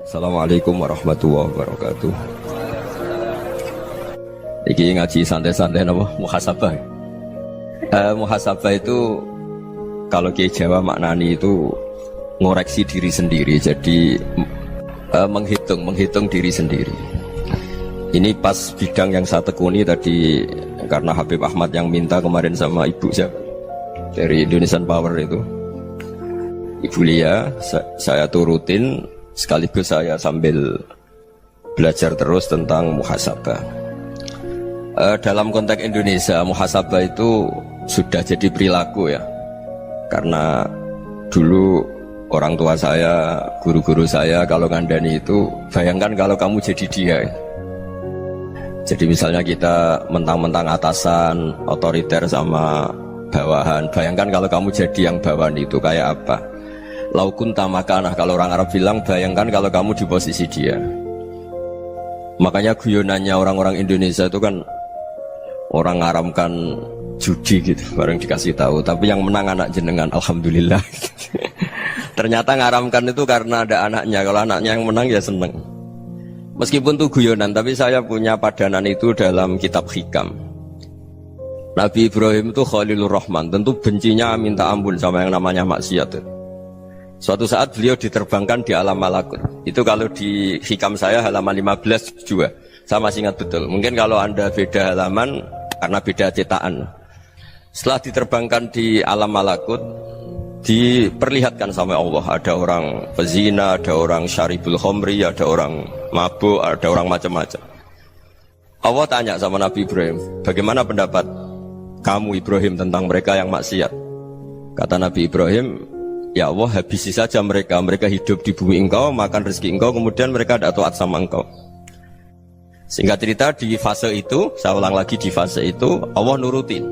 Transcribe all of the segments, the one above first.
Assalamualaikum warahmatullahi wabarakatuh. Iki ngaji santai-santai nama muhasabah. Muhasabah itu kalau Kiai Jawa maknani itu ngoreksi diri sendiri. Jadi menghitung diri sendiri. Ini pas bidang yang saya tekuni tadi karena Habib Ahmad yang minta kemarin sama ibu saya dari Indonesian Power itu. Ibu Lia, saya turutin sekaligus saya sambil belajar terus tentang muhasabah. Dalam konteks Indonesia, muhasabah itu sudah jadi perilaku ya. Karena dulu orang tua saya, guru-guru saya kalau ngandani itu, bayangkan kalau kamu jadi dia. Jadi misalnya kita mentang-mentang atasan, otoriter sama bawahan. Bayangkan kalau kamu jadi yang bawahan itu kayak apa? Laukun tamakanah, kalau orang Arab bilang, bayangkan kalau kamu di posisi dia. Makanya guyonannya orang-orang Indonesia itu kan orang ngaramkan judi gitu, bareng dikasih tahu. Tapi yang menang anak jenengan, alhamdulillah. Ternyata ngaramkan itu karena ada anaknya. Kalau anaknya yang menang ya seneng. Meskipun itu guyonan, tapi saya punya padanan itu dalam kitab Hikam. Nabi Ibrahim itu Khalilur Rahman, tentu bencinya minta ampun sama yang namanya maksiat. Suatu saat beliau diterbangkan di alam malakut. Itu kalau di Hikam saya halaman 15 juga. Saya masih ingat betul. Mungkin kalau Anda beda halaman karena beda cetakan. Setelah diterbangkan di alam malakut, diperlihatkan sama Allah. Ada orang pezina, ada orang syaribul khomri, ada orang mabuk, ada orang macam-macam. Allah tanya sama Nabi Ibrahim, bagaimana pendapat kamu Ibrahim tentang mereka yang maksiat? Kata Nabi Ibrahim, ya Allah, habisi saja mereka. Mereka hidup di bumi engkau, makan rezeki engkau, kemudian mereka tidak taat sama engkau. Singkat cerita, di fase itu, saya ulang lagi, di fase itu Allah nurutin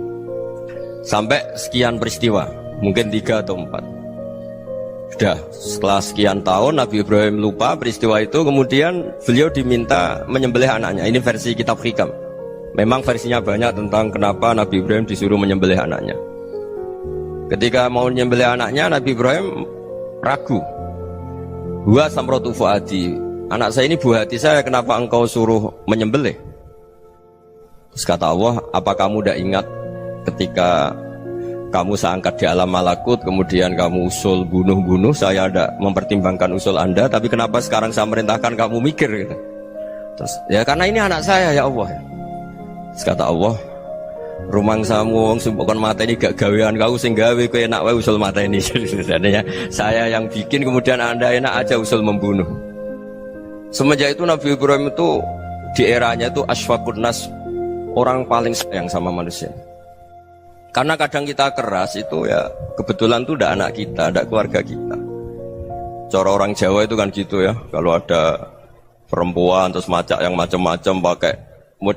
sampai sekian peristiwa, mungkin 3 atau 4. Sudah, setelah sekian tahun Nabi Ibrahim lupa peristiwa itu, kemudian beliau diminta menyembelih anaknya. Ini versi kitab Hikam. Memang versinya banyak tentang kenapa Nabi Ibrahim disuruh menyembelih anaknya. Ketika mau menyembelih anaknya, Nabi Ibrahim ragu. Huwa samratu fuadi, anak saya ini buah hati saya, kenapa engkau suruh menyembelih? Terus kata Allah, apa kamu tidak ingat ketika kamu saya angkat di alam malakut, kemudian kamu usul bunuh-bunuh, saya tidak mempertimbangkan usul Anda, tapi kenapa sekarang saya merintahkan kamu mikir gitu? Terus, ya karena ini anak saya ya Allah. Terus kata Allah, rumang samu wong sing kon mateni gak gawean kau sing gawe kowe enak wae usul mateni. Sebenarnya saya yang bikin, kemudian Anda enak aja usul membunuh. Semenjak itu Nabi Ibrahim itu di eranya itu asfaqun nas, orang paling sayang sama manusia. Karena kadang kita keras itu ya kebetulan tuh udah anak kita, ada keluarga kita. Cara orang Jawa itu kan gitu ya, kalau ada perempuan terus macak yang macam-macam pakai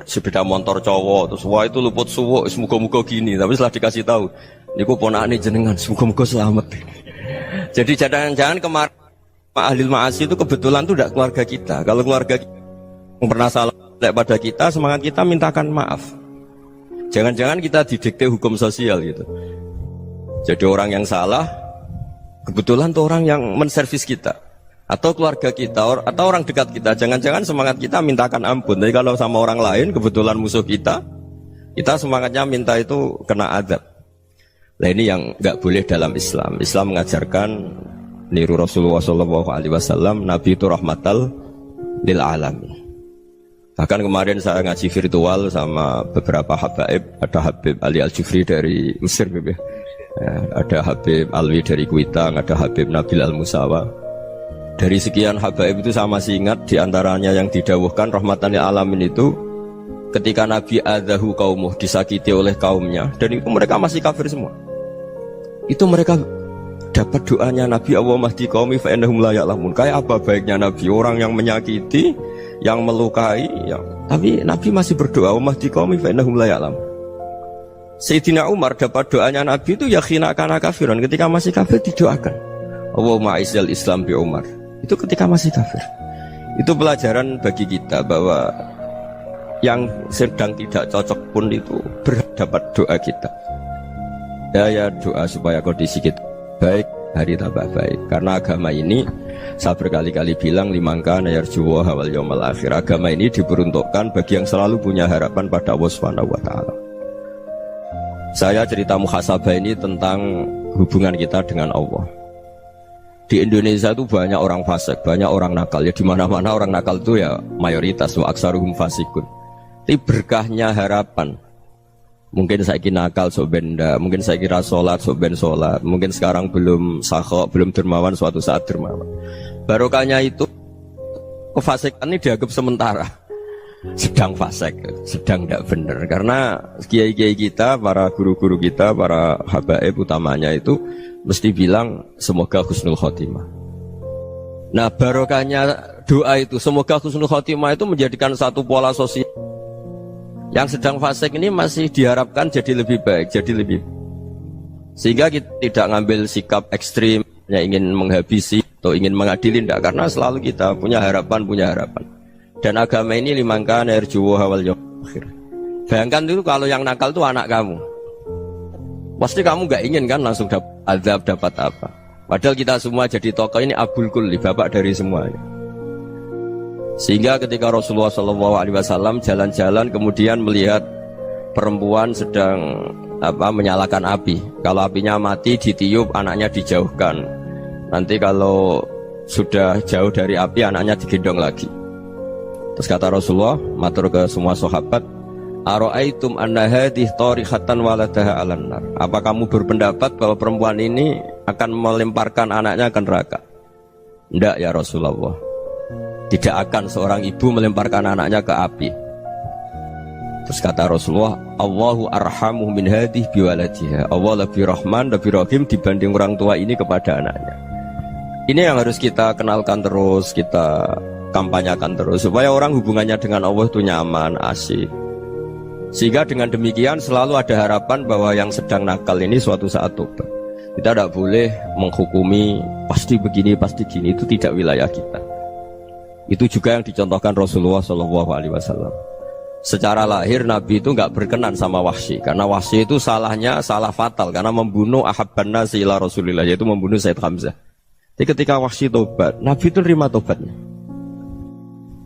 sepeda motor cowok, terus wah itu luput suwuk, semoga-moga gini. Tapi setelah dikasih tahu, niku ponakane jenengan, semoga-moga selamat. Jadi jangan-jangan kemarin ahli ma'asi itu kebetulan tuh tidak keluarga kita. Kalau keluarga kita yang pernah salah pada kita, semangat kita mintakan maaf. Jangan-jangan kita didikte hukum sosial gitu. Jadi orang yang salah, kebetulan tuh orang yang menservis kita. Atau keluarga kita, atau orang dekat kita, jangan-jangan semangat kita mintakan ampun. Tapi kalau sama orang lain, kebetulan musuh kita semangatnya minta itu kena adab. Nah ini yang nggak boleh dalam Islam. Islam mengajarkan niru Rasulullah SAW, Nabi itu rahmatal lil alamin. Bahkan kemarin saya ngaji virtual sama beberapa habaib, ada Habib Ali Al-Jufri dari Mesir, ada Habib Alwi dari Kuitang, ada Habib Nabil Al-Musawa. Dari sekian habaib itu saya masih ingat diantaranya yang didawuhkan rahmatan lil alamin itu ketika Nabi adzahu qaumuh, disakiti oleh kaumnya, dan itu mereka masih kafir semua. Itu mereka dapat doanya Nabi, Allahumma hdi qaumi fa innahum la ya'lamun. Kayak apa baiknya Nabi, orang yang menyakiti, yang melukai, tapi Nabi masih berdoa, Allahumma hdi qaumi fa innahum la ya'lamun. Sayyidina Umar dapat doanya Nabi itu ya khina kana kafiran, ketika masih kafir didoakan, Allahumma aizzal Islam bi Umar. Itu ketika masih kafir. Itu pelajaran bagi kita bahwa yang sedang tidak cocok pun itu berdapat doa kita. Ya doa supaya kondisi kita baik, hari tambah baik. Karena agama ini Saya berkali-kali bilang limangka nayarjuwa hawal yawmal akhir. Agama ini diperuntukkan bagi yang selalu punya harapan pada Allah Subhanahu wa taala. Saya cerita muhasabah ini tentang hubungan kita dengan Allah. Di Indonesia itu banyak orang fasik, banyak orang nakal. Ya di mana-mana orang nakal itu ya mayoritas, wa aksaruhum fasikun. Tapi berkahnya harapan. Mungkin saya kira nakal sok benda, mungkin saya kira sholat sok ben sholat, mungkin sekarang belum sakhok, belum dermawan, suatu saat dermawan. Barokahnya itu kefasikan ini dianggap sementara, sedang fasik, sedang tidak benar. Karena kiai-kiai kita, para guru-guru kita, para habaib utamanya itu mesti bilang semoga husnul khotimah. Nah barokahnya doa itu semoga husnul khotimah itu menjadikan satu pola sosial. Yang sedang fasik ini masih diharapkan jadi lebih baik, jadi lebih. Sehingga kita tidak ngambil sikap ekstrim, yang ingin menghabisi atau ingin mengadili, tidak. Karena selalu kita punya harapan. Dan agama ini limangka nerjuwo hawal yawmal akhir. Bayangkan dulu kalau yang nakal itu anak kamu. Pasti kamu gak ingin kan langsung dapat azab, dapat apa. Padahal kita semua jadi tokoh ini abul kulli, bapak dari semuanya. Sehingga ketika Rasulullah SAW jalan-jalan kemudian melihat perempuan sedang menyalakan api. Kalau apinya mati ditiup, anaknya dijauhkan. Nanti kalau sudah jauh dari api, anaknya digendong lagi. Terus kata Rasulullah, matur ke semua sahabat, Aro'aitum anna hadih tarihatan waladaha alan nar. Apa kamu berpendapat bahwa perempuan ini akan melemparkan anaknya ke neraka? Tidak ya Rasulullah. Tidak akan seorang ibu melemparkan anaknya ke api. Terus kata Rasulullah, Allahu arhamu min hadih biwaladiha. Allah lebih rahman, lebih rahim dibanding orang tua ini kepada anaknya. Ini yang harus kita kenalkan terus, kita kampanyakan terus, supaya orang hubungannya dengan Allah itu nyaman, asik. Sehingga dengan demikian selalu ada harapan bahwa yang sedang nakal ini suatu saat tobat. Kita tidak boleh menghukumi pasti begini, pasti gini, itu tidak wilayah kita. Itu juga yang dicontohkan Rasulullah SAW. Secara lahir Nabi itu nggak berkenan sama Wahsy, karena Wahsy itu salahnya salah fatal karena membunuh ahabban nasi ila Rasulillah, yaitu membunuh Sayyid Hamzah. Jadi ketika Wahsy tobat, Nabi itu terima tobatnya.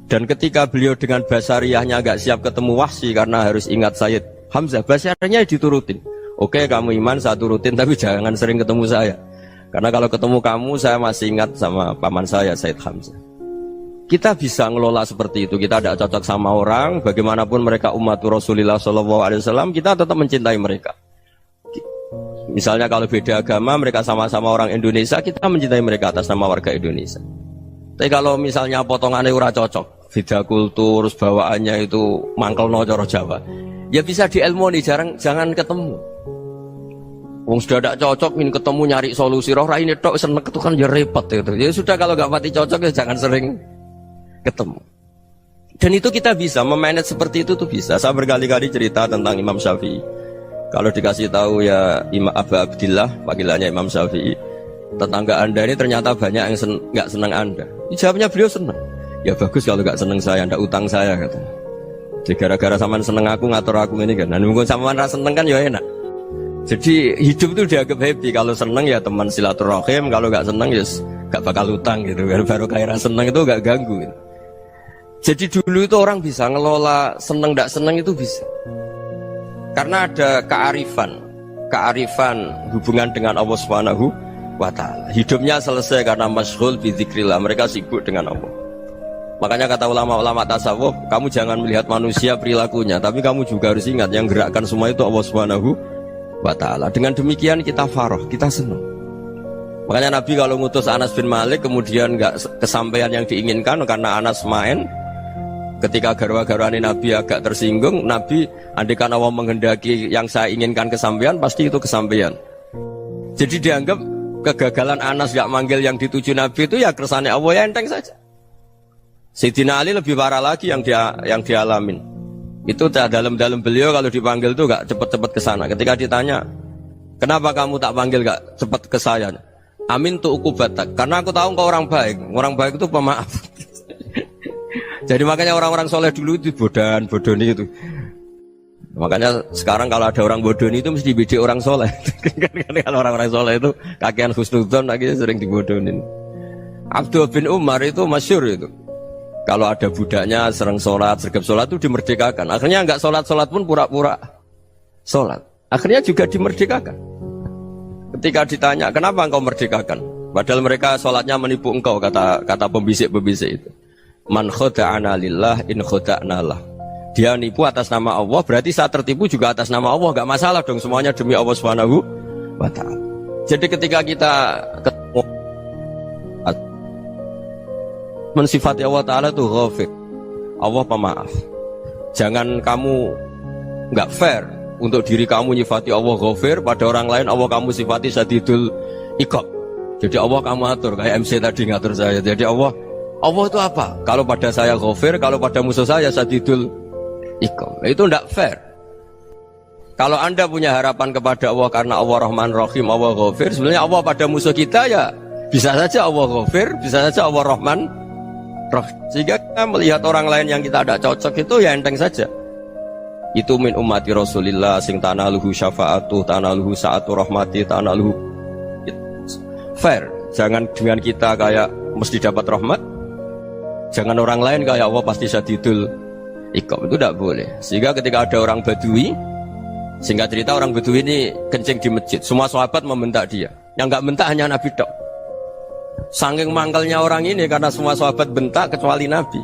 Dan ketika beliau dengan basariyahnya nggak siap ketemu Wahsy karena harus ingat Sayyid Hamzah, basariyahnya diturutin. Oke, kamu iman saya turutin, tapi jangan sering ketemu saya. Karena kalau ketemu kamu saya masih ingat sama paman saya Sayyid Hamzah. Kita bisa ngelola seperti itu. Kita tidak cocok sama orang, bagaimanapun mereka umat Rasulullah SAW, kita tetap mencintai mereka. Misalnya kalau beda agama, mereka sama-sama orang Indonesia, kita mencintai mereka atas nama warga Indonesia. Tapi kalau misalnya potongannya ora cocok, beda kultur, bawaannya itu mangkel no coro Jawa, ya bisa diilmoni, jangan ketemu. Wong sudah tidak cocok, ingin ketemu nyari solusi. Roh ini tok seneng itu kan ya repot gitu. Ya sudah kalau nggak pati cocok ya jangan sering ketemu. Dan itu kita bisa memanage seperti itu tuh bisa. Saya berkali-kali cerita tentang Imam Syafi'i. Kalau dikasih tahu ya Imam Abu Abdillah, panggilannya Imam Syafi'i, tetangga anda ini ternyata banyak yang nggak senang anda. Jawabnya beliau senang. Ya bagus kalau nggak senang saya, ndak utang saya katanya. Jadi gara-gara saman seneng aku ngatur aku ini kan. Dan mungkin saman rasa seneng kan ya enak. Jadi hidup itu dianggap happy. Kalau seneng ya teman silaturahim, kalau nggak seneng ya nggak bakal utang gitu. Baru kayak rasa seneng itu nggak ganggu. Gitu. Jadi dulu itu orang bisa ngelola seneng tidak seneng itu bisa. Karena ada kearifan hubungan dengan Allah Subhanahu wa taala. Hidupnya selesai karena masyghul bi dzikrillah, mereka sibuk dengan Allah. Makanya kata ulama-ulama tasawuf, kamu jangan melihat manusia perilakunya, tapi kamu juga harus ingat yang gerakkan semua itu Allah Subhanahu wa taala. Dengan demikian kita farah, kita senang. Makanya Nabi kalau ngutus Anas bin Malik kemudian nggak kesampaian yang diinginkan karena Anas main. Ketika garwa-garwani Nabi agak tersinggung, Nabi andaikan Allah menghendaki yang saya inginkan kesampaian, pasti itu kesampaian. Jadi dianggap kegagalan Anas gak manggil yang dituju Nabi itu ya kersane Allah, ya enteng saja. Sayyidina Ali lebih parah lagi yang dialamin. Itu dalam beliau kalau dipanggil itu gak cepet-cepet ke sana. Ketika ditanya, kenapa kamu tak panggil gak cepet ke saya? Amin tu ukubatak, karena aku tahu engkau orang baik. Orang baik itu pemaaf. Jadi makanya orang-orang soleh dulu itu bodoni itu. Makanya sekarang kalau ada orang bodoni itu mesti dibidik orang soleh. Kalau orang-orang soleh itu kakean husnudzon lagi sering dibodonin. Abdullah bin Umar itu masyhur itu. Kalau ada budaknya sering sholat, sergap sholat itu dimerdekakan. Akhirnya enggak sholat-sholat pun pura-pura sholat. Akhirnya juga dimerdekakan. Ketika ditanya, kenapa engkau merdekakan? Padahal mereka sholatnya menipu engkau, kata pembisik-pembisik itu. Man khoda'ana lillah in khoda'na lah. Dia nipu atas nama Allah, berarti saat tertipu juga atas nama Allah. Enggak masalah dong, semuanya demi Allah Subhanahu wa ta'ala. Jadi ketika kita ketemu mensifati Allah Ta'ala itu ghafir, Allah pemaaf. Jangan kamu enggak fair untuk diri kamu nyifati Allah ghafir, pada orang lain Allah kamu sifati syadidul iqab. Jadi Allah kamu atur, kayak MC tadi ngatur saya. Jadi Allah itu apa? Kalau pada saya ghafir, kalau pada musuh saya syadidul iqab. Itu enggak fair. Kalau Anda punya harapan kepada Allah karena Allah Rahman Rahim, Allah ghafir, sebenarnya Allah pada musuh kita ya bisa saja Allah ghafir, bisa saja Allah Rahman Rahim. Sehingga kita melihat orang lain yang kita tidak cocok itu ya enteng saja. Itu min ummati Rasulillah sing tanaluhu syafa'atu, tanaluhu sa'atu rahmati, tanaluhu fair. Jangan dengan kita kayak mesti dapat rahmat. Jangan orang lain kayak Allah pasti syadidul iqab. Itu tidak boleh. Sehingga ketika ada orang Badui, singkat cerita orang Badui ini kencing di masjid, semua sahabat membentak dia. Yang enggak bentak hanya Nabi tok. Saking mangkelnya orang ini karena semua sahabat bentak kecuali Nabi.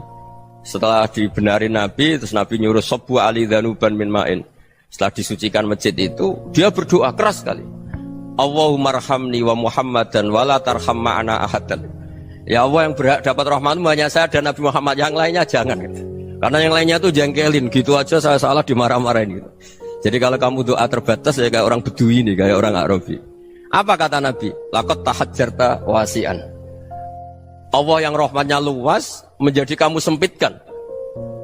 Setelah dibenarin Nabi, terus Nabi nyuruh sobu ali dhanuban min ma'in. Setelah disucikan masjid itu, dia berdoa keras sekali. Allahumma arhamni wa Muhammadan wa la tarham ma'ana ahadan. Ya Allah, yang berhak dapat rahmatmu hanya saya dan Nabi Muhammad, yang lainnya jangan gitu. Karena yang lainnya itu jengkelin, gitu aja saya salah dimarah-marahin gitu. Jadi kalau kamu doa terbatas ya kayak orang Bedui ini, kayak orang Arabi. Apa kata Nabi? Laqad tahajjarta wasi'an. Allah yang rahmatnya luas menjadi kamu sempitkan.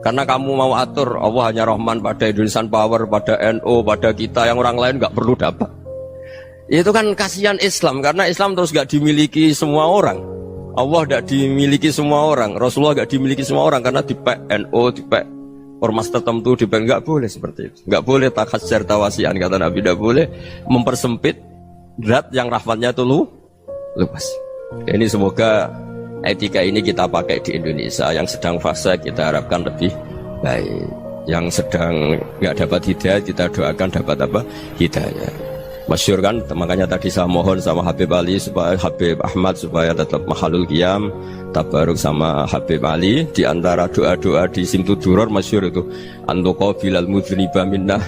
Karena kamu mau atur Allah hanya Rahman pada Indonesian Power, pada NU, pada kita, yang orang lain nggak perlu dapat. Itu kan kasihan Islam, karena Islam terus nggak dimiliki semua orang. Allah nggak dimiliki semua orang, Rasulullah nggak dimiliki semua orang, karena dipek NU, dipek ormas tertentu, dipek nggak boleh seperti itu. Nggak boleh takhasyar tawasian, kata Nabi, nggak boleh mempersempit zat yang rahmatnya itu luas. Ini semoga etika ini kita pakai di Indonesia. Yang sedang fase kita harapkan lebih baik. Yang sedang nggak dapat hidayah kita doakan dapat apa? Hidayah. Masyhur kan, makanya tadi saya mohon sama Habib Ali supaya Habib Ahmad supaya tetap mahalul qiyam, tabaruk sama Habib Ali. Di antara doa-doa di Simtud Duror masyhur itu antuqa bilal mudhniba minnah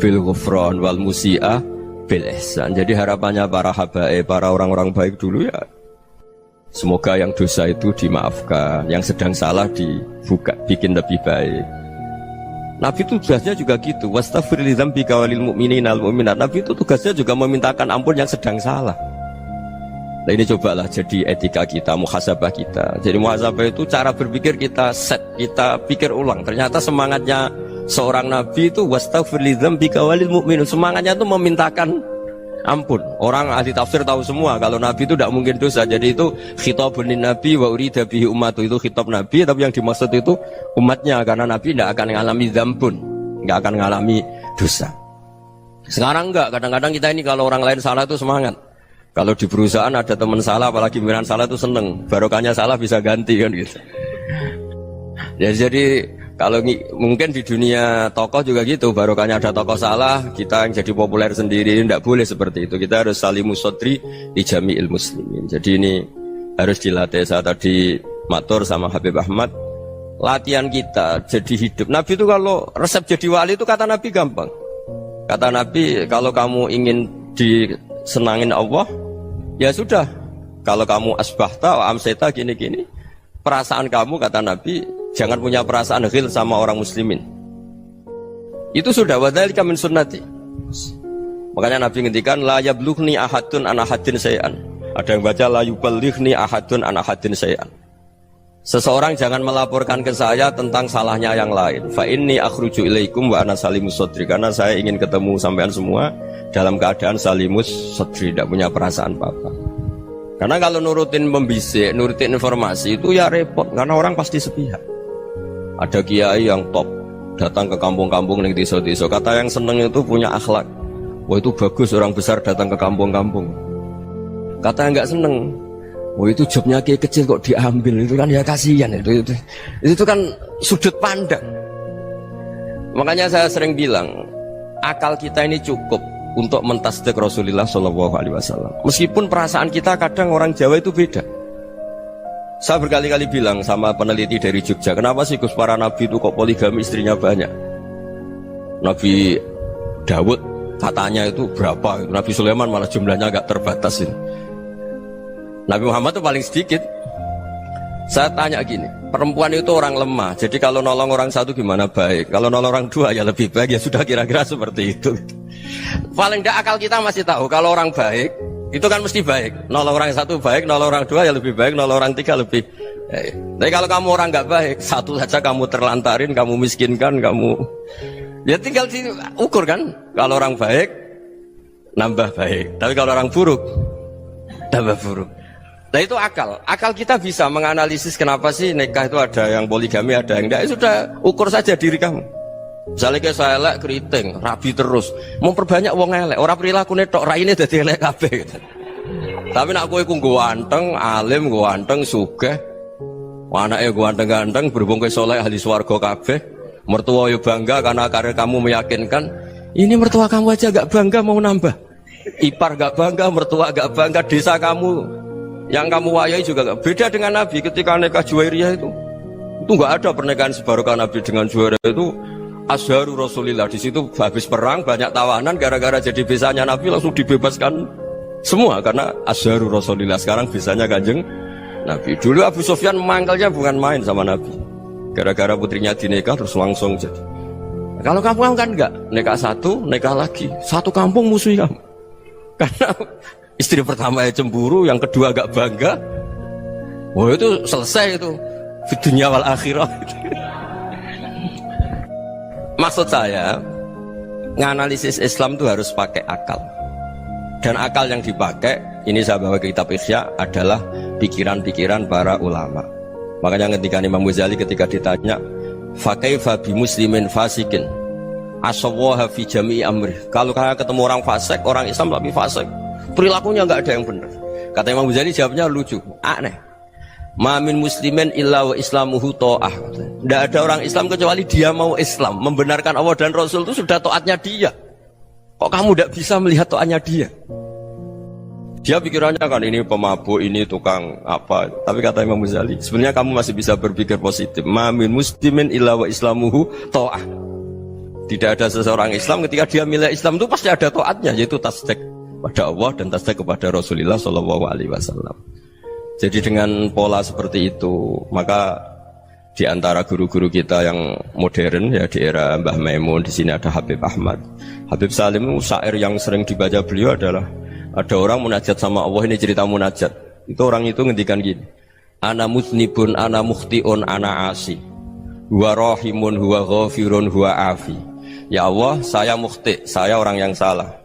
bil ghufran wal musi'ah bil ihsan. Jadi harapannya para habaib, para orang-orang baik dulu ya, semoga yang dosa itu dimaafkan, yang sedang salah dibuka, bikin lebih baik. Nabi itu tugasnya juga gitu. Wastaghfir li dzambika walil mu'minina wal mu'minat. Nabi itu tugasnya juga memintakan ampun yang sedang salah. Nah ini cobalah jadi etika kita, muhasabah kita. Jadi muhasabah itu cara berpikir kita set, kita pikir ulang. Ternyata semangatnya seorang Nabi itu wastaghfir li dzambika walil mu'minun. Semangatnya itu memintakan ampun. Orang ahli tafsir tahu semua kalau Nabi itu tidak mungkin dosa. Jadi itu khitabun lin Nabi wa urida bihi ummatu, itu khitab Nabi, tapi yang dimaksud itu umatnya, karena Nabi tidak akan mengalami dzambun, tidak akan mengalami dosa. Sekarang enggak, kadang-kadang kita ini kalau orang lain salah itu semangat. Kalau di perusahaan ada teman salah, apalagi pimpinan salah itu seneng, barokahnya salah bisa ganti kan gitu. Ya jadi kalau mungkin di dunia tokoh juga gitu, barokahnya ada tokoh salah, kita yang jadi populer sendiri, tidak boleh seperti itu. Kita harus salimus sodri di jami'il muslimin. Jadi ini harus dilatih. Saya tadi matur sama Habib Ahmad, latihan kita jadi hidup. Nabi itu kalau resep jadi wali itu kata Nabi gampang. Kata Nabi, kalau kamu ingin disenangin Allah, ya sudah. Kalau kamu asbahta wa amseta gini-gini, perasaan kamu, kata Nabi, jangan punya perasaan ghil sama orang muslimin. Itu sudah wadzalika min sunnati. Makanya Nabi ngendikan la yablughni ahadun an ahadin syai'an. Ada yang baca la yuballighni ahadun an ahadin syai'an. Seseorang jangan melaporkan ke saya tentang salahnya yang lain. Fa inni akhruju ilaikum wa ana salimus sadri. Karena saya ingin ketemu sampean semua dalam keadaan salimus sadri, tidak punya perasaan apa-apa. Karena kalau nurutin membisik, nurutin informasi itu ya repot, karena orang pasti sepihak. Ada kiai yang top datang ke kampung-kampung ning desa-desa, kata yang seneng itu punya akhlak. Wah itu bagus orang besar datang ke kampung-kampung. Kata yang nggak seneng, Oh itu jobnya kayak kecil kok diambil, itu kan ya kasihan itu kan sudut pandang. Makanya saya sering bilang akal kita ini cukup untuk mentasdik Rasulullah SAW. Meskipun perasaan kita kadang orang Jawa itu beda. Saya berkali-kali bilang sama peneliti dari Jogja, kenapa sih Gus para nabi itu kok poligami istrinya banyak? Nabi Dawud katanya itu berapa? Nabi Sulaiman malah jumlahnya agak terbatas ini. Nabi Muhammad itu paling sedikit. Saya tanya gini, perempuan itu orang lemah, jadi kalau nolong orang satu gimana baik, kalau nolong orang dua ya lebih baik, ya sudah kira-kira seperti itu. Paling tidak akal kita masih tahu kalau orang baik itu kan mesti baik, nolong orang satu baik, nolong orang dua ya lebih baik, nolong orang tiga lebih baik. Tapi kalau kamu orang nggak baik, satu saja kamu terlantarin, kamu miskinkan, kamu ya tinggal diukur kan. Kalau orang baik nambah baik, tapi kalau orang buruk tambah buruk. Nah itu akal kita bisa menganalisis kenapa sih nikah itu ada yang poligami, ada yang enggak. Sudah ukur saja diri kamu. Misalnya kayak saya elek keriting, rabi terus, memperbanyak wong elek, orang perilaku netok, raine dadi elek kabeh. Tapi nak kowe ku ganteng, alim, ganteng, sugih, anake ganteng-ganteng, berhubung kowe saleh ahli swarga kabeh, mertua yo bangga karena karir kamu meyakinkan. Ini mertua kamu aja gak bangga mau nambah. Ipar gak bangga, mertua gak bangga, desa kamu yang kamu wayai juga gak beda dengan Nabi ketika nikah Juwairiyah itu gak ada pernikahan sebarokah Nabi dengan Juwairiyah itu Azharu Rasulillah. Di situ habis perang banyak tawanan, gara-gara jadi besanya Nabi langsung dibebaskan semua karena Azharu Rasulillah. Sekarang besanya Kanjeng Nabi. Dulu Abu Sufyan memangkalnya bukan main sama Nabi, gara-gara putrinya dinikah terus langsung jadi. Kalau kamu kan enggak, nikah satu, nikah lagi, satu kampung musuh kamu karena istri pertama ya cemburu, yang kedua agak bangga. Wah itu selesai itu di dunia wal akhirah. Maksud saya nganalisis Islam itu harus pakai akal. Dan akal yang dipakai, ini saya bawa ke kitab Ihya, adalah pikiran-pikiran para ulama. Makanya ketika Imam Ghazali ketika ditanya fakaifa bi muslimin fasikin asawaha fi jami'i amri, kalau kalian ketemu orang fasik, orang Islam tapi fasik, perilakunya nggak ada yang benar. Kata Imam Ghazali jawabnya lucu, aneh. Ma min muslimin illa wa islamuhu ta'ah. Tidak ada orang Islam kecuali dia mau Islam, membenarkan Allah dan Rasul itu sudah taatnya dia. Kok kamu tidak bisa melihat taatnya dia? Dia pikirannya kan ini pemabuk, ini tukang apa. Tapi kata Imam Ghazali, sebenarnya kamu masih bisa berpikir positif. Ma min muslimin illa wa islamuhu ta'ah. Tidak ada seseorang Islam ketika dia milih Islam itu pasti ada taatnya, yaitu tasdik pada Allah dan tasdik kepada Rasulullah SAW. Jadi dengan pola seperti itu, maka di antara guru-guru kita yang modern ya di era Mbah Maimun, di sini ada Habib Ahmad, Habib Salim, syair yang sering dibaca beliau adalah ada orang munajat sama Allah. Ini cerita munajat. Itu orang itu ngendikan gini, ana muznibun, ana mukhtiun, ana asi, huwa rahimun, huwa ghafirun, huwa afi. Ya Allah, saya mukhti, saya orang yang salah.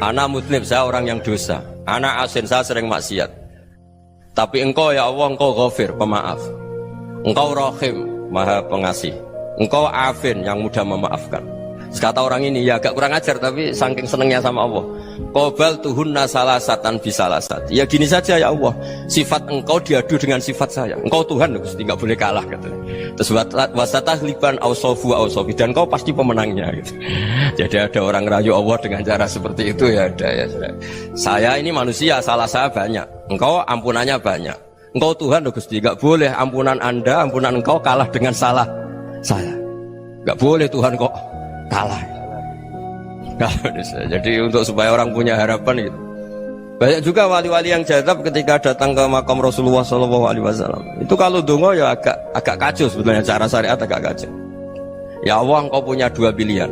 Ana muznib, saya orang yang dosa. Ana asin, saya sering maksiat. Tapi engkau ya Allah, engkau ghafir, pemaaf. Engkau rahim, maha pengasih. Engkau afin, yang mudah memaafkan. Kata orang ini, ya agak kurang ajar, tapi saking senengnya sama Allah. Qobal tuhunna salasatan bisalasat. Ya gini saja ya Allah, sifat engkau diadu dengan sifat saya. Engkau Tuhan, Gusti, nggak boleh kalah katanya. Terus wasatah liban ausofu ausofi, dan engkau pasti pemenangnya gitu. Jadi ada orang rayu Allah dengan cara seperti itu ya ada ya. Saya ini manusia, salah saya banyak. Engkau ampunannya banyak. Engkau Tuhan, Gusti, nggak boleh ampunan Anda, ampunan engkau kalah dengan salah saya. Nggak boleh Tuhan kok kalah. Jadi untuk supaya orang punya harapan gitu. Banyak juga wali-wali yang jadab ketika datang ke makam Rasulullah SAW. Itu kalau dongo ya agak kacau sebenarnya, cara syariat agak kacau. Ya Allah, engkau punya dua pilihan.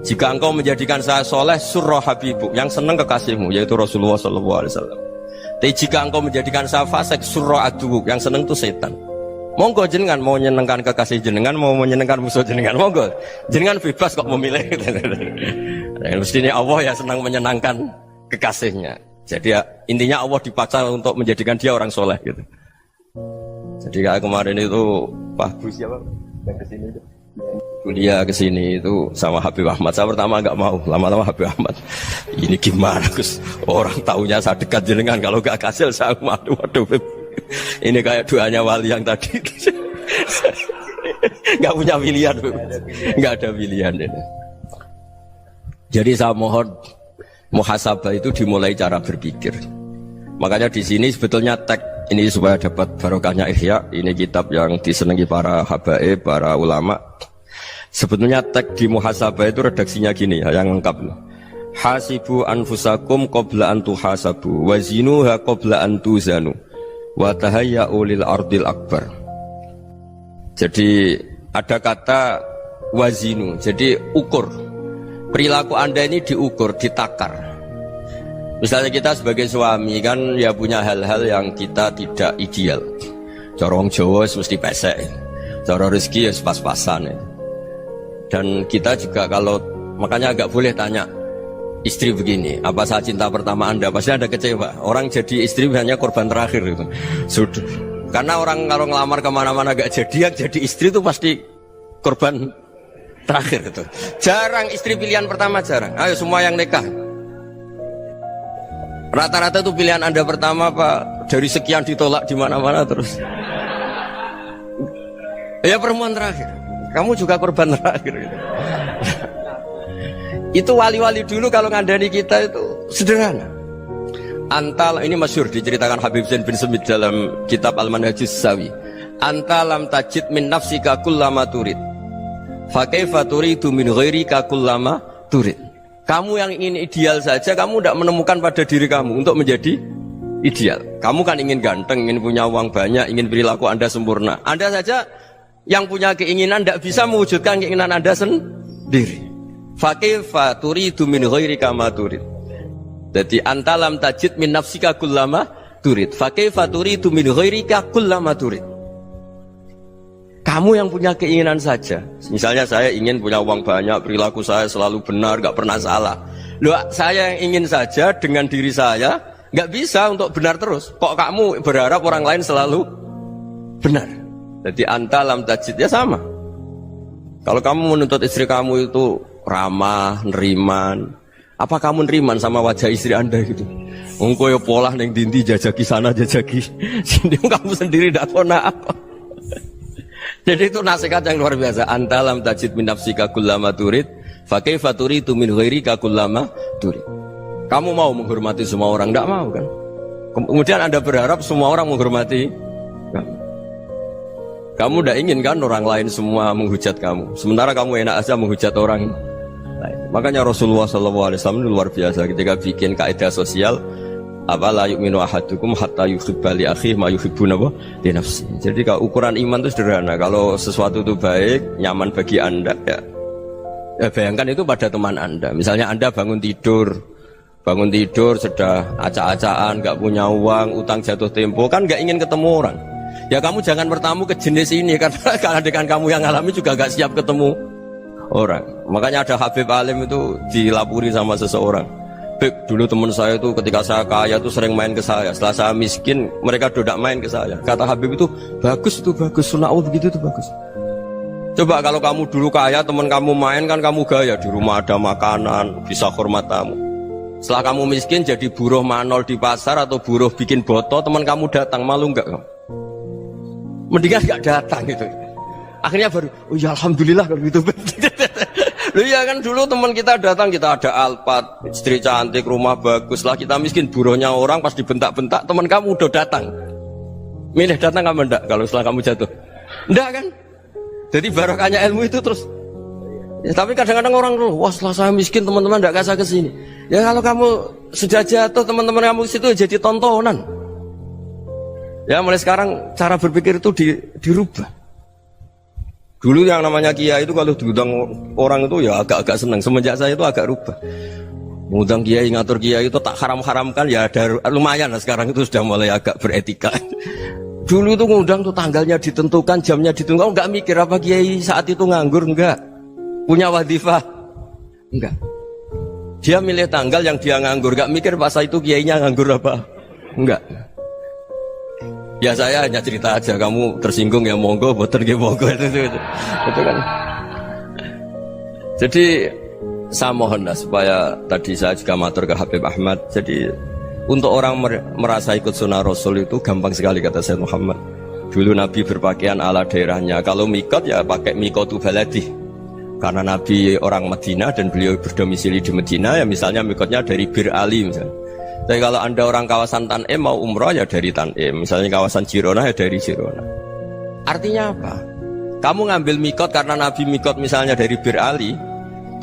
Jika engkau menjadikan saya soleh, surah habibu, yang senang kekasihmu, yaitu Rasulullah SAW. Tapi jika engkau menjadikan saya fasik, surah aduuk, yang senang itu setan. Monggo jenengan mau menyenangkan kekasih jenengan, mau menyenangkan musuh jenengan, monggo jenengan bebas kok memilih. Mestinya Allah ya senang menyenangkan kekasihnya. Jadi ya, intinya Allah dipaksa untuk menjadikan dia orang soleh gitu. Jadi kayak kemarin itu Pak Gus siapa yang kesini itu. kuliah ke sini itu sama Habib Ahmad. Saya pertama nggak mau, lama-lama Habib Ahmad. Ini gimana Gus? Orang taunya saya dekat jenengan, kalau nggak kasil saya waduh. Ini kayak doanya wali yang tadi. Nggak punya pilihan, nggak ada pilihan ini. Jadi saya mohon muhasabah itu dimulai cara berpikir. Makanya di sini sebetulnya tag ini supaya dapat barokahnya Ihya. Ini kitab yang disenangi para habaib, para ulama. Sebetulnya tag di muhasabah itu redaksinya gini ya, yang lengkap. Hasibu anfusakum qabla an tuhasabu wazinuha qabla an tuzanu wa tahayya'u lil ardil akbar. Jadi ada kata wazinu, jadi ukur. Perilaku Anda ini diukur, ditakar. Misalnya kita sebagai suami kan ya punya hal-hal yang kita tidak ideal. Corong Jawa mesti pesek, cara rezeki ya pas-pasan. Dan kita juga kalau makanya agak boleh tanya istri begini, apa saat cinta pertama Anda? Pasti Anda kecewa. Orang jadi istri hanya korban terakhir itu. Sudah. Karena orang kalau ngelamar kemana-mana gak jadi, yang jadi istri itu pasti korban terakhir itu. Jarang istri pilihan pertama, jarang. Ayo semua yang nikah. Rata-rata itu pilihan Anda pertama Pak, dari sekian ditolak di mana-mana terus. Ya perempuan terakhir. Kamu juga korban terakhir gitu. Itu wali-wali dulu kalau ngandani kita itu sederhana. Antal ini masyhur diceritakan Habib Zain bin Semit dalam kitab Al-Manhajus Sawi. Antalam tajid min nafsika kullama turid. Fa kaifa turidu min ghairika kullama turid. Kamu yang ingin ideal saja, kamu tidak menemukan pada diri kamu untuk menjadi ideal. Kamu kan ingin ganteng, ingin punya uang banyak, ingin perilaku Anda sempurna. Anda saja yang punya keinginan tidak bisa mewujudkan keinginan Anda sendiri. Fakaifa turidu min ghairika ma turid. Jadi antalam tajid min nafsika kullama turid. Fakaifa turidu min ghairika kullama turid. Kamu yang punya keinginan saja. Misalnya saya ingin punya uang banyak, perilaku saya selalu benar, gak pernah salah. Loh, saya yang ingin saja dengan diri saya gak bisa untuk benar terus. Kok kamu berharap orang lain selalu benar? Jadi antalam tajid ya sama. Kalau kamu menuntut istri kamu itu ramah, neriman, apa kamu neriman sama wajah istri Anda gitu? Engkau ya pola neng dindi jajaki sana jajaki sini, kamu sendiri tidak tahu apa. Jadi itu nasihat yang luar biasa. Antalam tajid min nafsika kullama turid, fa kaifa turidu min ghairika kullama turid. Kamu mau menghormati semua orang? Tidak mau kan? Kemudian Anda berharap semua orang menghormati kamu. Kamu tidak ingin kan orang lain semua menghujat kamu. Sementara kamu enak aja menghujat orang lain. Makanya Rasulullah SAW luar biasa ketika bikin kaidah sosial. Apa la yu'minu ahadukum hatta yuhibba li akhihi ma yuhibbu li nafsihi. Jadi kalau ukuran iman itu sederhana. Kalau sesuatu itu baik, nyaman bagi Anda ya bayangkan itu pada teman Anda. Misalnya Anda bangun tidur sudah acak-acakan, gak punya uang, utang jatuh tempo, kan gak ingin ketemu orang. Ya kamu jangan bertamu ke jenis ini, karena kalau dengan kamu yang alami juga gak siap ketemu orang. Makanya ada Habib Alim itu dilapuri sama seseorang. Beb, dulu teman saya itu ketika saya kaya itu sering main ke saya. Setelah saya miskin, mereka tidak main ke saya. Kata Habib itu bagus, sunnah Allah begitu itu bagus. Coba kalau kamu dulu kaya, teman kamu main kan kamu gaya, di rumah ada makanan, bisa hormat tamu. Setelah kamu miskin jadi buruh manol di pasar atau buruh bikin boto, teman kamu datang, malu enggak kamu? Mendingan enggak datang gitu. Akhirnya baru, oh ya alhamdulillah kalau gitu. Loh iya kan dulu teman kita datang, kita ada Alphard, istri cantik, rumah bagus. Lah kita miskin, buruhnya orang pas dibentak-bentak, teman kamu udah datang. Milih datang apa enggak kalau setelah kamu jatuh? Enggak kan? Jadi barokahnya ilmu itu terus. Ya, tapi kadang-kadang orang tuh, wah setelah saya miskin teman-teman enggak kasih ke sini. Ya kalau kamu sudah jatuh, teman-teman kamu situ jadi tontonan. Ya mulai sekarang cara berpikir itu dirubah. Dulu yang namanya kiai itu kalau diundang orang itu ya agak-agak senang. Semenjak saya itu agak rubah. Mengundang kiai, ngatur kiai itu tak haram-haramkan ya ada lumayan lah, sekarang itu sudah mulai agak beretika. Dulu itu ngundang tuh tanggalnya ditentukan, jamnya ditentukan, enggak mikir apa kiai saat itu nganggur, enggak. Punya wadifah, enggak. Dia milih tanggal yang dia nganggur, enggak mikir pas itu kiainya nganggur apa, enggak. Ya saya hanya cerita aja, kamu tersinggung ya monggo, boten nggih monggo itu kan. Jadi saya mohonlah supaya tadi saya juga matur ke Habib Ahmad. Jadi untuk orang merasa ikut sunnah Rasul itu gampang sekali kata Sayyid Muhammad. Dulu Nabi berpakaian ala daerahnya. Kalau mikot ya pakai mikotu baladi. Karena Nabi orang Madinah dan beliau berdomisili di Madinah, ya misalnya mikotnya dari Bir Ali misalnya. Tapi kalau Anda orang kawasan Tanim mau umroh ya dari Tanim. Misalnya kawasan Jirona ya dari Jirona. Artinya apa? Kamu ngambil mikot karena Nabi mikot misalnya dari Bir Ali,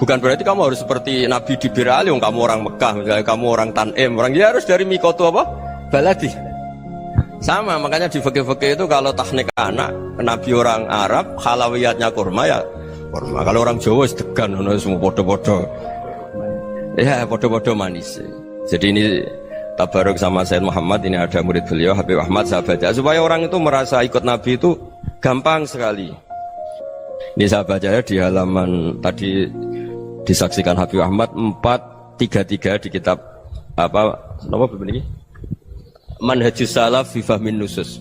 bukan berarti kamu harus seperti Nabi di Bir Ali. Kamu orang Mekah, misalnya kamu orang Tanim, orang dia harus dari mikot itu apa? Baladi. Sama, makanya di fikih-fikih itu kalau teknik anak, Nabi orang Arab, halawiyatnya kurma ya kurma. Kalau orang Jawa sedegan, semua bodoh-bodoh. Ya bodoh-bodoh manis. Jadi ini tabaruk sama Sayyid Muhammad, ini ada murid beliau Habib Ahmad, saya baca supaya orang itu merasa ikut Nabi itu gampang sekali. Ini saya baca ya di halaman tadi disaksikan Habib Ahmad 433 di kitab apa begini? Manhajus Salaf fi Fahmin Nusus.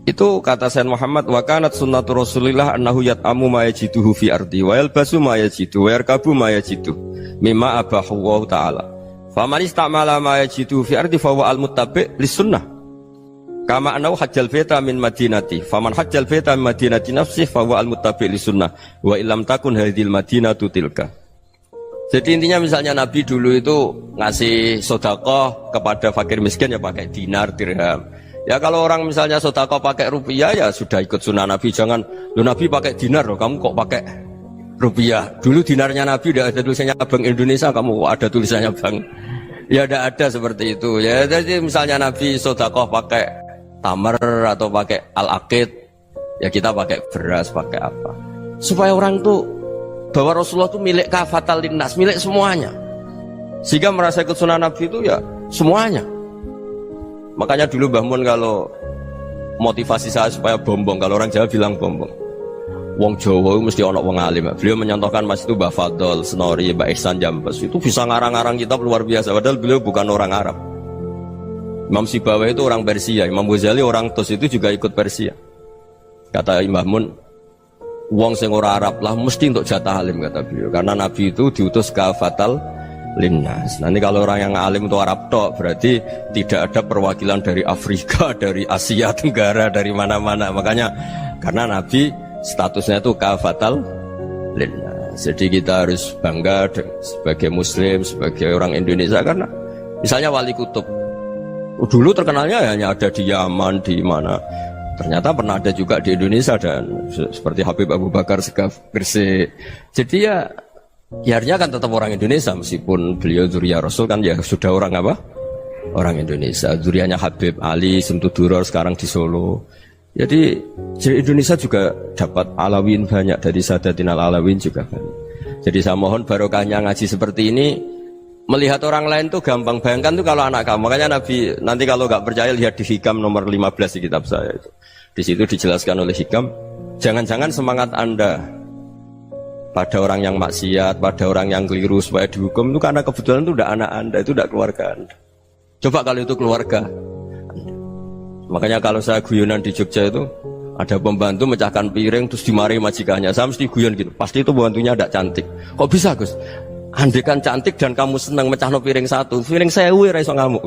Itu kata Sayyid Muhammad, wa kanat sunnatu Rasulillah annahu yat'amu ma yajiduhu fi ardi wa yalbasu ma yajidu wa yarkabu ma yajidu mimma abahu Allah taala. Faman istamala ma yajiduhu fi ardi fa huwa al-muttabi' lis-sunnah. Kama anau hajjal baita min madinati, faman hajjal baita min madinati nafsih fa huwa al-muttabi' lis-sunnah wa illam takun hadhil madinatu tilka. Jadi intinya misalnya Nabi dulu itu ngasih sedekah kepada fakir miskin ya pakai dinar, dirham. Ya kalau orang misalnya sedekah pakai rupiah ya sudah ikut sunnah Nabi. Jangan, lu Nabi pakai dinar loh, kamu kok pakai rupiah. Dulu dinarnya Nabi udah ada tulisannya Bank Indonesia, kamu kok ada tulisannya Bank. Ya tidak ada seperti itu. Ya jadi misalnya Nabi sedekah pakai tamar atau pakai al-aqid, ya kita pakai beras, pakai apa. Supaya orang tuh bahwa Rasulullah itu milik kafatal linnas, milik semuanya. Sehingga merasa ikut sunnah Nabi itu ya semuanya. Makanya dulu Mbah Mun kalau motivasi saya supaya bombong, kalau orang Jawa bilang bombong. Wong Jawa mesti ono wong alim. Beliau menyontohkan Mas itu Mbah Fadol, Senori, Mbah Ihsan Jambes. Itu bisa ngarang-ngarang kitab luar biasa. Padahal beliau bukan orang Arab. Imam Sibawai itu orang Persia, Imam Ghazali orang Tus itu juga ikut Persia. Kata Mbah Mun, wong sing ora Arab lah mesti untuk jatah alim kata beliau. Karena Nabi itu diutus kafatal linnas. Nanti kalau orang yang alim itu Arab tok, berarti tidak ada perwakilan dari Afrika, dari Asia Tenggara, dari mana-mana. Makanya karena Nabi statusnya itu kafatal linnas. Jadi kita harus bangga sebagai Muslim, sebagai orang Indonesia karena misalnya Wali Kutub dulu terkenalnya hanya ada di Yaman, di mana. Ternyata pernah ada juga di Indonesia dan seperti Habib Abu Bakar Segaf Gresik. Jadi ya akhirnya kan tetap orang Indonesia meskipun beliau zuriyah Rasul kan ya sudah orang apa? Orang Indonesia. Zuriyahnya Habib Ali Sentuduror sekarang di Solo. Jadi Indonesia juga dapat Alawin banyak, dari Sadatin Al-Alawin juga banyak. Jadi saya mohon barokahnya ngaji seperti ini. Melihat orang lain tuh gampang, bayangkan tuh kalau anak kamu. Makanya Nabi nanti kalau nggak percaya lihat di Hikam nomor 15 di kitab saya itu. Di situ dijelaskan oleh Hikam, jangan-jangan semangat Anda pada orang yang maksiat, pada orang yang keliru supaya dihukum itu karena kebetulan itu udah anak Anda, itu udah keluarga Anda. Coba kalau itu keluarga Anda. Makanya kalau saya guyonan di Jogja itu ada pembantu mecahkan piring terus dimarahi majikannya, saya mesti guyon gitu, pasti itu pembantunya tidak cantik. Kok bisa Gus? Andai kan cantik dan kamu senang mecahno piring satu, piring 1000 ra iso ngamuk.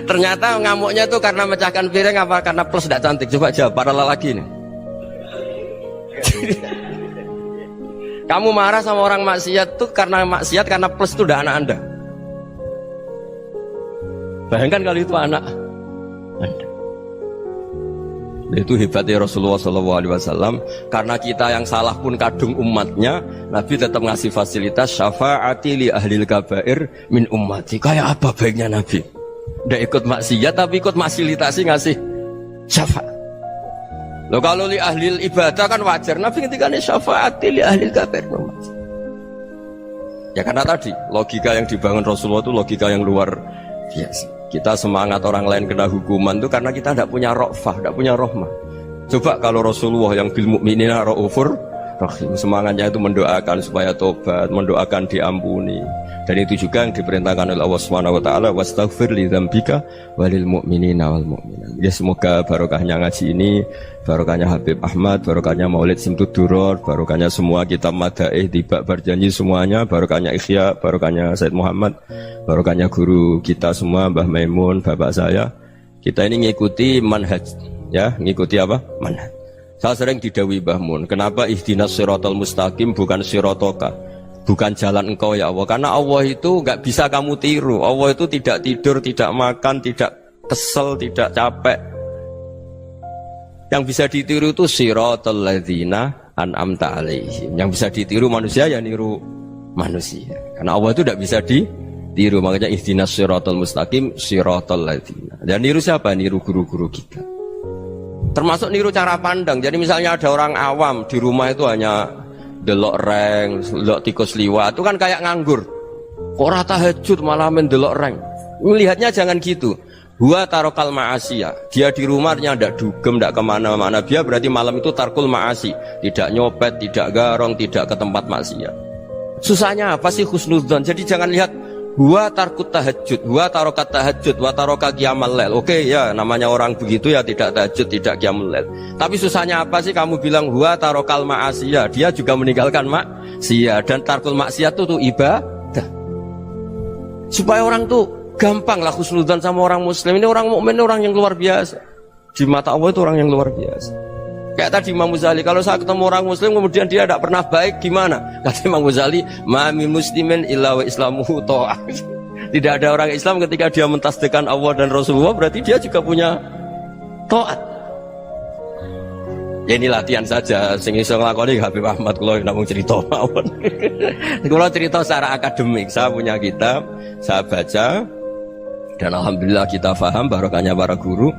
Ternyata ngamuknya tuh karena mecahkan piring apa karena plus tidak cantik? Coba jawab para lelaki nih. Kamu marah sama orang maksiat tuh karena maksiat, karena plus itu udah anak Anda. Bayangkan kalau itu anak Anda. Itu hebatnya Rasulullah SAW. Karena kita yang salah pun kadung umatnya, Nabi tetap ngasih fasilitas syafaati li ahlil kabair min ummati. Kayak apa baiknya Nabi? Udah ikut maksiat tapi ikut fasilitasi ngasih syafaat. Loh kalau li ahlil ibadah kan wajar. Nabi ketika ini syafaati li ahlil kabair min ummati. Ya karena tadi logika yang dibangun Rasulullah itu logika yang luar biasa. Kita semangat orang lain kena hukuman itu karena kita tidak punya ra'fah, tidak punya rahmah. Coba kalau Rasulullah yang bil mukminina raufur rahim. Semangatnya itu mendoakan supaya tobat, mendoakan diampuni. Dan itu juga yang diperintahkan oleh Allah Subhanahu wa taala, wastaghfir li dzambika walil mu'minina wal mu'minat. Ya semoga barokahnya ngaji ini, barokahnya Habib Ahmad, barokahnya Maulid Simtud Duror, barokahnya semua kitab madaih, tiba berjanji semuanya, barokahnya Ikhya, barokahnya Said Muhammad, barokahnya guru kita semua, Mbah Maimun, bapak saya. Kita ini ngikuti manhaj, ya, ngikuti apa? Manhaj. Saya sering didhawuhi Mbah Mun, kenapa ihdinas siratal mustaqim bukan siratoka, bukan jalan engkau ya Allah, karena Allah itu nggak bisa kamu tiru. Allah itu tidak tidur, tidak makan, tidak kesel, tidak capek. Yang bisa ditiru itu siratal ladzina an'amta alaihim. Yang bisa ditiru manusia ya niru manusia, karena Allah itu tidak bisa ditiru. Makanya ihdinas siratal mustaqim siratal ladzina. Dan niru siapa? Niru guru-guru kita. Termasuk niru cara pandang. Jadi misalnya ada orang awam di rumah itu hanya delok reng, delok tikus liwat, itu kan kayak nganggur. Kok ora tahajud malah mendelok reng. Melihatnya jangan gitu. Huwa tarokal ma'asiyah. Dia di rumahnya ndak dugem, ndak kemana-mana. Dia berarti malam itu tarkul ma'asi. Tidak nyopet, tidak garong, tidak ke tempat maksiat. Susahnya apa sih husnudzon? Jadi jangan lihat huwa tarkut tahajud, huwa tarokat tahajud, wa taroka qiyamal lail. Oke ya, namanya orang begitu ya tidak tahajud, tidak qiyamul lail. Tapi susahnya apa sih kamu bilang huwa tarokal ma'asiyah? Dia juga meninggalkan maksiat, dan tarkul maksiat itu tuh ibadah. Supaya orang tuh gampang lah husnudzon sama orang muslim. Ini orang mukmin, orang yang luar biasa. Di mata Allah itu orang yang luar biasa. Kayak tadi Imam Ghazali, kalau saya ketemu orang muslim kemudian dia tidak pernah baik, gimana? Kata Imam Ghazali, ma min muslimin illa wa islamuhu ta'ah. Tidak ada orang Islam ketika dia mentasdihkan Allah dan Rasulullah, berarti dia juga punya taat. Ya ini latihan saja, sing iso nglakoni Habib Ahmad kula namung cerita mawon. Kula cerita secara akademik, saya punya kitab, saya baca, dan alhamdulillah kita paham barokahnya para guru,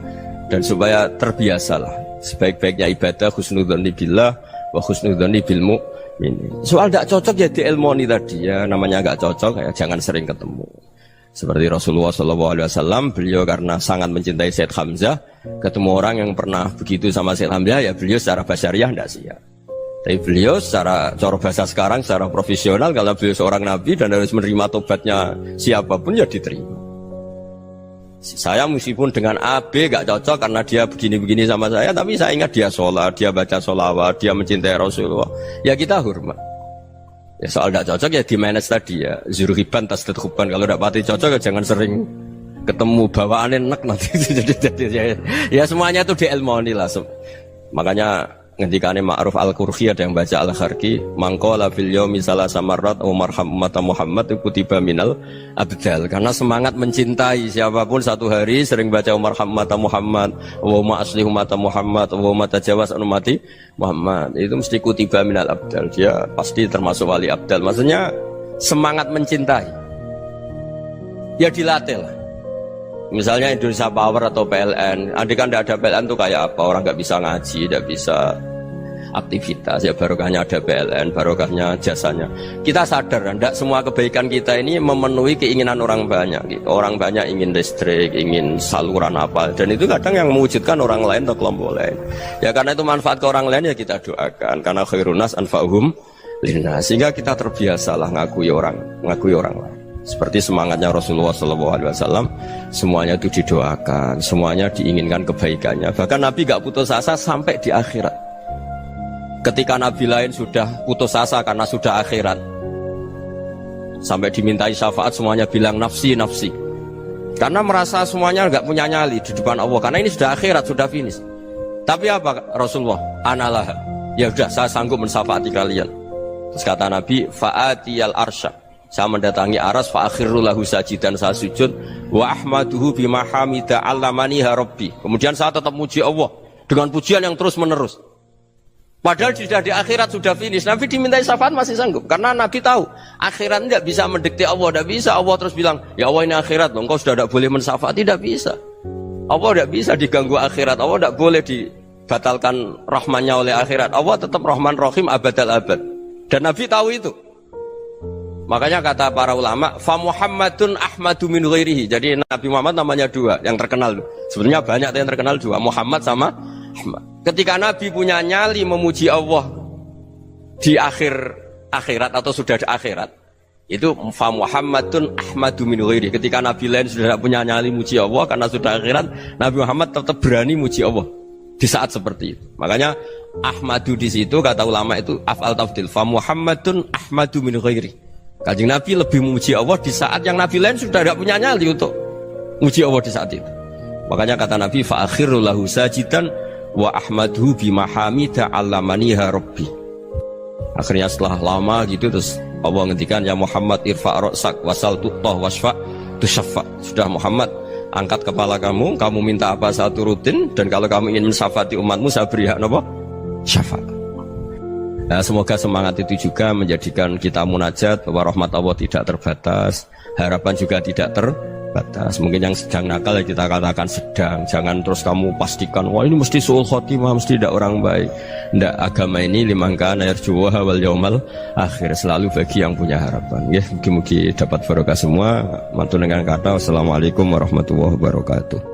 dan supaya terbiasalah. Sebaik-baiknya ibadah husnudzon billah wa husnudzon bil mu'min. Soal tidak cocok ya diilmoni tadi ya, namanya nggak cocok ya jangan sering ketemu. Seperti Rasulullah SAW, beliau karena sangat mencintai Said Hamzah, ketemu orang yang pernah begitu sama Said Hamzah ya beliau secara basyariah tidak siap. Tapi beliau secara cara bahasa sekarang, secara profesional, kalau beliau seorang nabi dan harus menerima tobatnya siapapun ya diterima. Saya meskipun dengan A, B gak cocok karena dia begini-begini sama saya, tapi saya ingat dia sholat, dia baca sholawat, dia mencintai Rasulullah, ya kita hormat. Ya soal gak cocok ya di manage tadi ya, zurhiban tasdid huban. Kalau gak pati cocok ya jangan sering ketemu, bawaannya enak nanti. Ya semuanya itu diilmoni lah. Makanya ngendikane Ma'ruf Al-Qurhi ada yang baca Al-Kharqi, mangqala fil yaumi salasa marrat wa marham ummata Muhammad kutiba minal abdal. Karena semangat mencintai siapapun satu hari sering baca marham ummata Muhammad wa ma asli ummata Muhammad wa ma tajawaz an ummati Muhammad, itu mesti kutiba minal abdal. Dia pasti termasuk wali abdal. Maksudnya semangat mencintai ya dilatih lah. Misalnya Indonesia Power atau PLN, andai kan tidak ada PLN tuh kayak apa? Orang nggak bisa ngaji, nggak bisa aktivitas. Ya barokahnya ada PLN, barokahnya jasanya. Kita sadar, tidak semua kebaikan kita ini memenuhi keinginan orang banyak. Gitu. Orang banyak ingin listrik, ingin saluran apa, dan itu kadang yang mewujudkan orang lain atau kelompok lain. Ya karena itu manfaat ke orang lain ya kita doakan. Karena khairunas anfa'uhum linnas. Sehingga kita terbiasalah ngakui orang lain. Seperti semangatnya Rasulullah SAW, semuanya itu didoakan, semuanya diinginkan kebaikannya. Bahkan Nabi gak putus asa sampai di akhirat. Ketika Nabi lain sudah putus asa karena sudah akhirat, sampai dimintai syafaat semuanya bilang nafsi, nafsi. Karena merasa semuanya gak punya nyali di depan Allah, karena ini sudah akhirat, sudah finish. Tapi apa Rasulullah? Analah, ya udah saya sanggup mensyafaati kalian. Terus kata Nabi, fa'atiyal arsya, saya mendatangi aras, fa'akhirru lahu sajidan, saya sujud, wa ahmaduhu bima hamida allamaniha rabbi. Kemudian saya tetap muji Allah dengan pujian yang terus menerus. Padahal sudah di akhirat, sudah finish. Nabi dimintai syafaat masih sanggup, karena Nabi tahu akhirat tidak bisa mendikte Allah, tidak bisa. Allah terus bilang, ya Allah ini akhirat loh, engkau sudah tidak boleh mensyafaat, tidak bisa. Allah tidak bisa diganggu akhirat, Allah tidak boleh dibatalkan rahmannya oleh akhirat. Allah tetap Rahman Rahim abadal abad. Dan Nabi tahu itu. Makanya kata para ulama, fa Muhammadun ahmadu min ghairihi. Jadi Nabi Muhammad namanya dua yang terkenal. Sebenarnya banyak yang terkenal dua, Muhammad sama Ahmad. Ketika Nabi punya nyali memuji Allah di akhir akhirat atau sudah di akhirat itu fa Muhammadun ahmadu min ghairi. Ketika Nabi lain sudah tidak punya nyali muji Allah karena sudah akhirat, Nabi Muhammad tetap berani muji Allah di saat seperti itu. Makanya ahmadu di situ kata ulama itu af'al tafdil, fa Muhammadun ahmadu min ghairi. Kanjeng Nabi lebih memuji Allah di saat yang Nabi lain sudah tidak punya nyali untuk muji Allah di saat itu. Makanya kata Nabi fa akhiru lahu sajidan wa ahmaduhu bi mahamida 'allamaniha rabbi. Akhirnya setelah lama gitu terus Allah ngendikan ya Muhammad irfa' ra'sak wasal tu'tah wasfa' tusyaffa. Sudah Muhammad, angkat kepala kamu minta apa saya turutin, dan kalau kamu ingin mensyafaati umatmu saya beri hak napa? Syafaat. Nah, semoga semangat itu juga menjadikan kita munajat bahwa rahmat Allah tidak terbatas, harapan juga tidak terbatas. Mungkin yang sedang nakal ya kita katakan sedang, jangan terus kamu pastikan wah ini mesti suul khotimah, mesti tidak orang baik. Ndak, agama ini liman kana yarjuwa wal yaumal akhir, selalu bagi yang punya harapan. Ya, mugi-mugi dapat barokah semua. Mantu dengan kata wassalamualaikum warahmatullahi wabarakatuh.